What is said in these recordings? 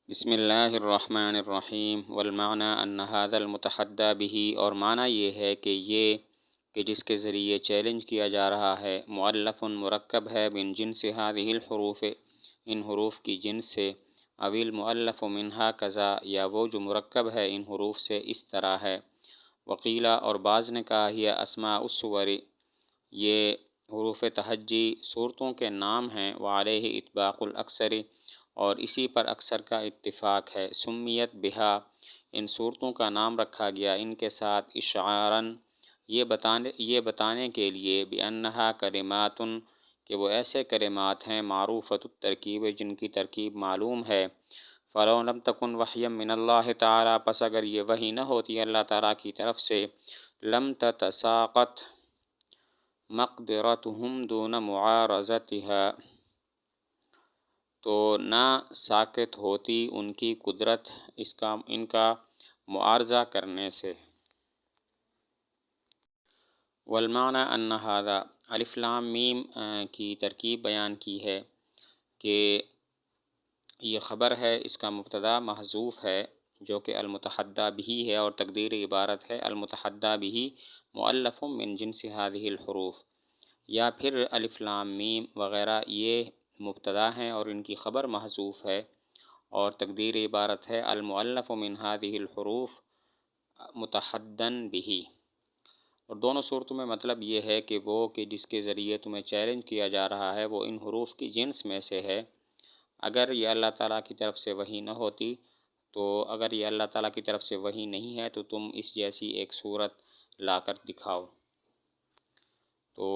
بسم اللہ الرحمن الرحیم والمعنی ان هذا المتحدى به، اور معنی یہ ہے کہ جس کے ذریعے چیلنج کیا جا رہا ہے، مؤلف مرکب ہے من جنس هذه الحروف، ان حروف کی جنس سے، اویل مؤلف منها کذا، یا وہ جو مرکب ہے ان حروف سے اس طرح ہے۔ وقیلا، اور بعض نے کہا یہ اسماء الصور، یہ حروف تہجی صورتوں کے نام ہیں، وعلیہ اطباق الاکثر، اور اسی پر اکثر کا اتفاق ہے۔ سمیت بہا، ان صورتوں کا نام رکھا گیا ان کے ساتھ، اشعاراً، یہ بتانے کے لیے، بأنہا کلمات، کہ وہ ایسے کلمات ہیں، معروفۃ الترکیب، جن کی ترکیب معلوم ہے۔ فلو لم تکن وحیا من اللہ تعالی، پس اگر یہ وحی نہ ہوتی اللہ تعالیٰ کی طرف سے، لم تتساقط مقدرتهم دون معارضتها، تو نہ ساقط ہوتی ان کی قدرت ان کا معارضہ کرنے سے۔ والمعنی ان هذا، الف لام میم کی ترکیب بیان کی ہے کہ یہ خبر ہے، اس کا مبتدا محذوف ہے جو کہ المتحدی بہ ہے، اور تقدیر عبارت ہے المتحدی بہ مؤلف من جنس هذه الحروف، یا پھر الف لام میم وغیرہ یہ مبتدا ہیں اور ان کی خبر محذوف ہے، اور تقدیر عبارت ہے المؤلف من هذه الحروف متحدن به۔ اور دونوں صورتوں میں مطلب یہ ہے کہ وہ کہ جس کے ذریعے تمہیں چیلنج کیا جا رہا ہے وہ ان حروف کی جنس میں سے ہے۔ اگر یہ اللہ تعالیٰ کی طرف سے وحی نہ ہوتی، تو اگر یہ اللہ تعالیٰ کی طرف سے وحی نہیں ہے تو تم اس جیسی ایک صورت لا کر دکھاؤ۔ تو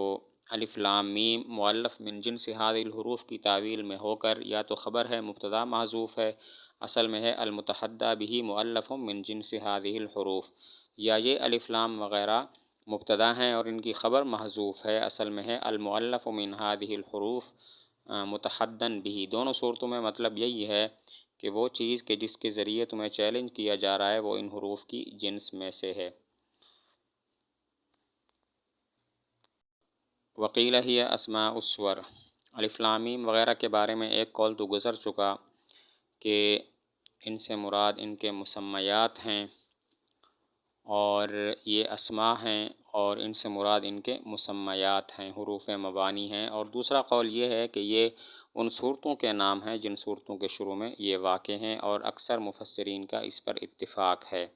الف لام میم مؤلف من جنس هذه الحروف کی تعویل میں ہو کر یا تو خبر ہے مبتدا محذوف ہے، اصل میں ہے المتحدی بہ مؤلف من جنس هذه الحروف، یا یہ الف لام وغیرہ مبتدا ہیں اور ان کی خبر محذوف ہے، اصل میں ہے المؤلف من هذه الحروف متحدن به۔ دونوں صورتوں میں مطلب یہی ہے کہ وہ چیز کہ جس کے ذریعے تمہیں چیلنج کیا جا رہا ہے وہ ان حروف کی جنس میں سے ہے۔ وقیل ہی اسماء الصور، الف لام میم وغیرہ کے بارے میں ایک قول تو گزر چکا کہ ان سے مراد ان کے مسمیات ہیں، اور یہ اسماء ہیں، اور ان سے مراد ان کے مسمیات ہیں، حروف مبانی ہیں۔ اور دوسرا قول یہ ہے کہ یہ ان صورتوں کے نام ہیں جن صورتوں کے شروع میں یہ واقع ہیں، اور اکثر مفسرین کا اس پر اتفاق ہے۔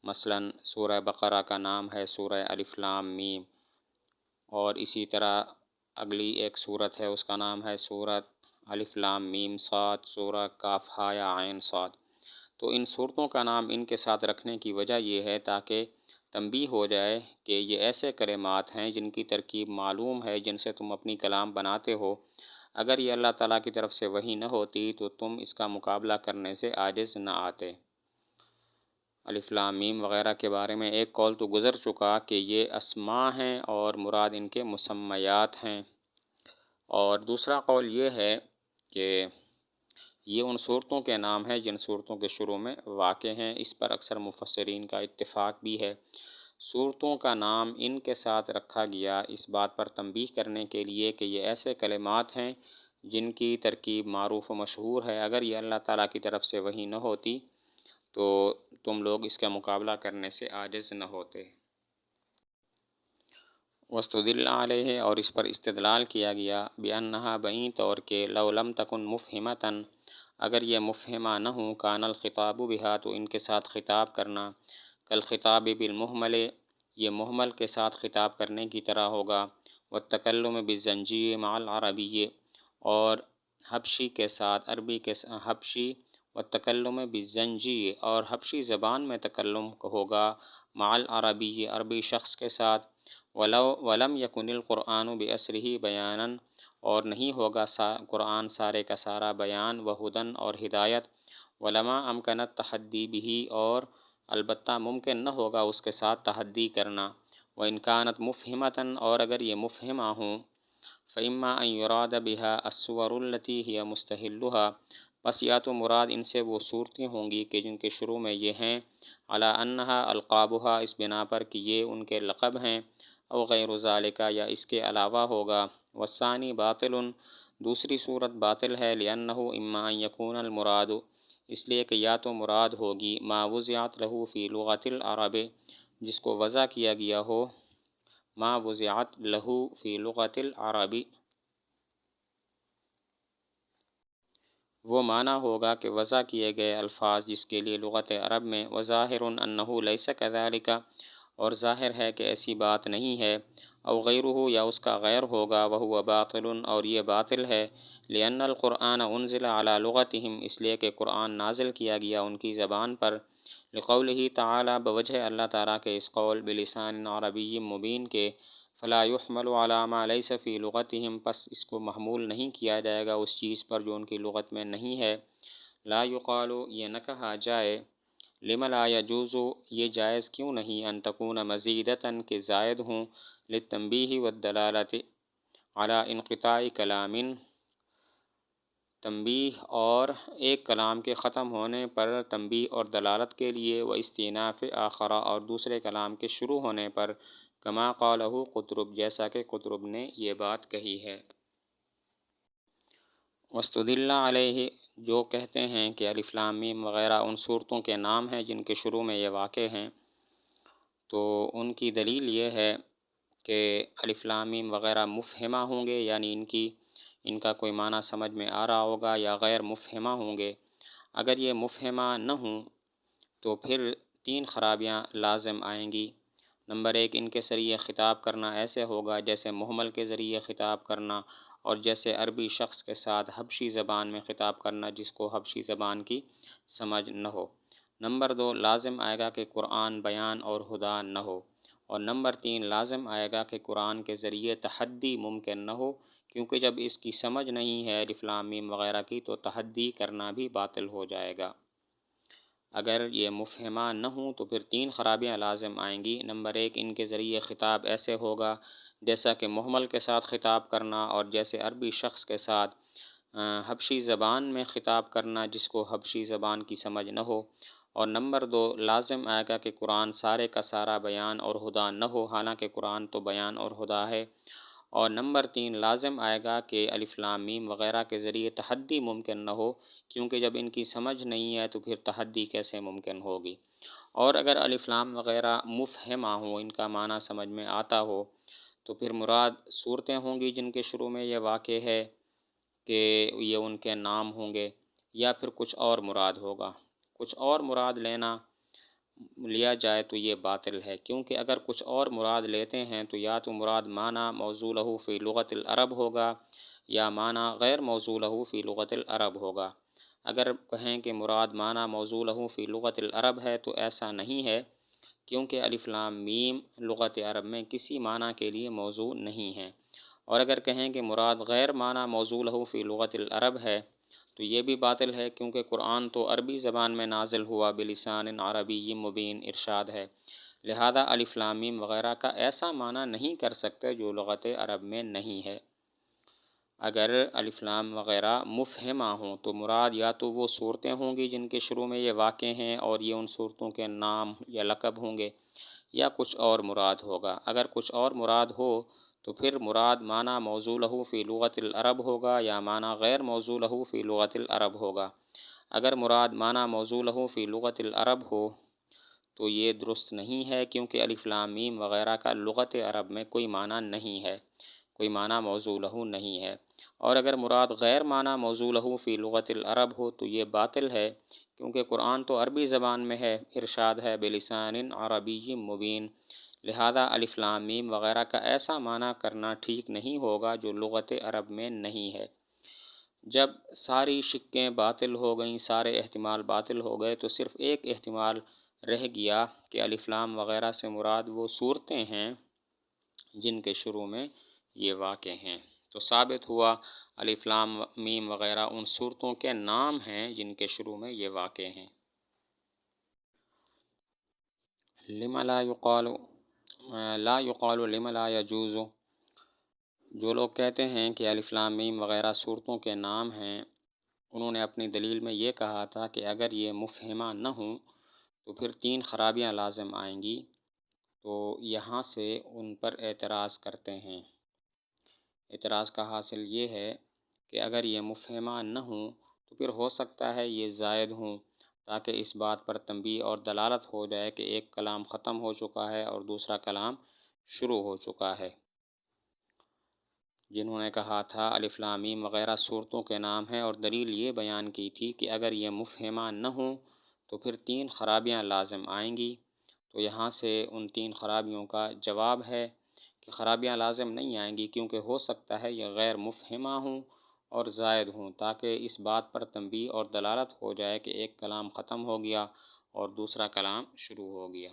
مثلا سورہ بقرہ کا نام ہے سورہ الف لام میم، اور اسی طرح اگلی ایک صورت ہے اس کا نام ہے سورۃ الف لام میم صاد، سورہ کاف ہا یا عین صاد۔ تو ان صورتوں کا نام ان کے ساتھ رکھنے کی وجہ یہ ہے تاکہ تنبیہ ہو جائے کہ یہ ایسے کلمات ہیں جن کی ترکیب معلوم ہے، جن سے تم اپنی کلام بناتے ہو۔ اگر یہ اللہ تعالیٰ کی طرف سے وحی نہ ہوتی تو تم اس کا مقابلہ کرنے سے عاجز نہ آتے۔ الف لام میم وغیرہ کے بارے میں ایک قول تو گزر چکا کہ یہ اسماء ہیں اور مراد ان کے مسمیات ہیں، اور دوسرا قول یہ ہے کہ یہ ان صورتوں کے نام ہیں جن صورتوں کے شروع میں واقع ہیں۔ اس پر اکثر مفسرین کا اتفاق بھی ہے۔ صورتوں کا نام ان کے ساتھ رکھا گیا اس بات پر تنبیہ کرنے کے لیے کہ یہ ایسے کلمات ہیں جن کی ترکیب معروف و مشہور ہے، اگر یہ اللہ تعالیٰ کی طرف سے وحی نہ ہوتی تو تم لوگ اس کا مقابلہ کرنے سے عاجز نہ ہوتے۔ واستدل علیہ، اور اس پر استدلال کیا گیا، بأنہا بئیں طور کہ لو لم تکن مفہمۃً، اگر یہ مفہمہ نہ ہوں، کان الخطاب بہا، تو ان کے ساتھ خطاب کرنا، کالخطاب بالمہمل، یہ محمل کے ساتھ خطاب کرنے کی طرح ہوگا، والتکلم بالزنجی مع العربی، اور حبشی کے ساتھ حبشی، والتکلم بالزنجی، اور حبشی زبان میں تکلم ہوگا، مع العربی، عربی شخص کے ساتھ، ولم یکن القرآن بأسرہ بیانا، اور نہیں ہوگا قرآن سارے کا سارا بیان، وہدن اور ہدایت، ولما امکن التحدی بہ، اور البتہ ممکن نہ ہوگا اس کے ساتھ تحدی کرنا، وإن كانت مفہمۃً، اور اگر یہ مفہمہ ہوں، فإما أن يراد بها الصور التي هي مستحلها، پس یا تو مراد ان سے وہ صورتیں ہوں گی کہ جن کے شروع میں یہ ہیں، علی انها القابها، اس بنا پر کہ یہ ان کے لقب ہیں، او غیر ذالک، یا اس کے علاوہ ہوگا، والثانی باطل، دوسری صورت باطل ہے، لأنه اما ان يكون المراد، اس لیے کہ یا تو مراد ہوگی ما وضعت لہو فی لغت العرب، جس کو وضع کیا گیا ہو ما وضعت لہو فی لغت العرب، وہ معنی ہوگا کہ وضع کیے گئے الفاظ جس کے لیے لغت عرب میں وظاہر انہ لیس کذالک، اور ظاہر ہے کہ ایسی بات نہیں ہے، او غیرہ یا اس کا غیر ہوگا، وہو باطل، اور یہ باطل ہے، لأن القرآن انزل علی لغتہم، اس لیے کہ قرآن نازل کیا گیا ان کی زبان پر، لقولہ تعالی، بوجہ اللہ تعالیٰ کے اس قول بلسان عربی مبین کے، فلا يحمل على ما ليس في لغتهم، پس اس کو محمول نہیں کیا جائے گا اس چیز پر جو ان کی لغت میں نہیں ہے، لا يقال، یہ نہ کہا جائے، لم لا يجوز، یہ جائز کیوں نہیں، ان تکون مزیدتاً کہ زائد ہوں، للتنبیہ والدلالت على انقطاع کلام، تنبیہ اور ایک کلام کے ختم ہونے پر تنبیہ اور دلالت کے لیے، و استئناف آخر، اور دوسرے کلام کے شروع ہونے پر، کما قالہ قطرب، جیسا کہ قطرب نے یہ بات کہی ہے۔ واستدل علیہ، جو کہتے ہیں کہ الف لام میم وغیرہ ان صورتوں کے نام ہیں جن کے شروع میں یہ واقع ہیں، تو ان کی دلیل یہ ہے کہ الف لام میم وغیرہ مفہمہ ہوں گے، یعنی ان کا کوئی معنی سمجھ میں آ رہا ہوگا، یا غیر مفہمہ ہوں گے۔ اگر یہ مفہمہ نہ ہوں تو پھر 3 خرابیاں لازم آئیں گی۔ نمبر 1، ان کے ذریعے خطاب کرنا ایسے ہوگا جیسے محمل کے ذریعے خطاب کرنا، اور جیسے عربی شخص کے ساتھ حبشی زبان میں خطاب کرنا جس کو حبشی زبان کی سمجھ نہ ہو۔ نمبر 2، لازم آئے گا کہ قرآن بیان اور ہدا نہ ہو، اور نمبر 3، لازم آئے گا کہ قرآن کے ذریعے تحدی ممکن نہ ہو، کیونکہ جب اس کی سمجھ نہیں ہے الف لام میم وغیرہ کی تو تحدی کرنا بھی باطل ہو جائے گا۔ اگر یہ مفہمہ نہ ہوں تو پھر 3 خرابیاں لازم آئیں گی۔ نمبر 1، ان کے ذریعے خطاب ایسے ہوگا جیسا کہ محمل کے ساتھ خطاب کرنا، اور جیسے عربی شخص کے ساتھ حبشی زبان میں خطاب کرنا جس کو حبشی زبان کی سمجھ نہ ہو، اور نمبر 2، لازم آئے گا کہ قرآن سارے کا سارا بیان اور ہدا نہ ہو، حالانکہ قرآن تو بیان اور ہدا ہے، اور نمبر 3، لازم آئے گا کہ الف لام میم وغیرہ کے ذریعے تحدی ممکن نہ ہو، کیونکہ جب ان کی سمجھ نہیں ہے تو پھر تحدی کیسے ممکن ہوگی۔ اور اگر الف لام وغیرہ مفہمہ ہوں، ان کا معنی سمجھ میں آتا ہو، تو پھر مراد صورتیں ہوں گی جن کے شروع میں یہ واقع ہے کہ یہ ان کے نام ہوں گے، یا پھر کچھ اور مراد ہوگا۔ کچھ اور مراد لیا جائے تو یہ باطل ہے، کیونکہ اگر کچھ اور مراد لیتے ہیں تو یا تو مراد معنی موضوع لہ فی لغت العرب ہوگا، یا معنی غیر موضوع لہ فی لغت العرب ہوگا۔ اگر کہیں کہ مراد معنی موضوع لہ فی لغت العرب ہے تو ایسا نہیں ہے، کیونکہ الف لام میم لغت عرب میں کسی معنی کے لیے موضوع نہیں ہے۔ اور اگر کہیں کہ مراد غیر معنی موضوع لہ فی لغت العرب ہے تو یہ بھی باطل ہے، کیونکہ قرآن تو عربی زبان میں نازل ہوا بلسان عربی مبین، ارشاد ہے، لہذا الف لام میم وغیرہ کا ایسا معنی نہیں کر سکتے جو لغت عرب میں نہیں ہے۔ اگر الف لام وغیرہ مفہمہ ہوں تو مراد یا تو وہ صورتیں ہوں گی جن کے شروع میں یہ واقع ہیں اور یہ ان صورتوں کے نام یا لقب ہوں گے، یا کچھ اور مراد ہوگا۔ اگر کچھ اور مراد ہو تو پھر مراد معنی موضوع لہ فی لغت العرب ہوگا، یا معنی غیر موضوع لہ فی لغت العرب ہوگا۔ اگر مراد معنی موضوع لہ فی لغت العرب ہو تو یہ درست نہیں ہے، کیونکہ الف لام میم وغیرہ کا لغت عرب میں کوئی معنی نہیں ہے، کوئی معنی موضوع لہ نہیں ہے۔ اور اگر مراد غیر معنی موضوع لہ فی لغت العرب ہو تو یہ باطل ہے، کیونکہ قرآن تو عربی زبان میں ہے، ارشاد ہے بلسان عربی مبین، لہذا الف لام میم وغیرہ کا ایسا معنی کرنا ٹھیک نہیں ہوگا جو لغت عرب میں نہیں ہے۔ جب ساری شکیں باطل ہو گئیں، سارے احتمال باطل ہو گئے، تو صرف ایک احتمال رہ گیا کہ الف لام وغیرہ سے مراد وہ صورتیں ہیں جن کے شروع میں یہ واقع ہیں۔ تو ثابت ہوا الف لام میم وغیرہ ان صورتوں کے نام ہیں جن کے شروع میں یہ واقع ہیں۔ لم لا يقال لم لا يجوز، جو لوگ کہتے ہیں کہ الف لام میم وغیرہ صورتوں کے نام ہیں، انہوں نے اپنی دلیل میں یہ کہا تھا کہ اگر یہ مفہمہ نہ ہوں تو پھر 3 خرابیاں لازم آئیں گی، تو یہاں سے ان پر اعتراض کرتے ہیں۔ اعتراض کا حاصل یہ ہے کہ اگر یہ مفہمہ نہ ہوں تو پھر ہو سکتا ہے یہ زائد ہوں، تاکہ اس بات پر تنبیہ اور دلالت ہو جائے کہ ایک کلام ختم ہو چکا ہے اور دوسرا کلام شروع ہو چکا ہے۔ جنہوں نے کہا تھا الف لام میم وغیرہ صورتوں کے نام ہیں، اور دلیل یہ بیان کی تھی کہ اگر یہ مفہمہ نہ ہوں تو پھر 3 خرابیاں لازم آئیں گی۔ تو یہاں سے ان 3 خرابیوں کا جواب ہے کہ خرابیاں لازم نہیں آئیں گی، کیونکہ ہو سکتا ہے یہ غیر مفہمہ ہوں اور زائد ہوں، تاکہ اس بات پر تنبیہ اور دلالت ہو جائے کہ ایک کلام ختم ہو گیا اور دوسرا کلام شروع ہو گیا۔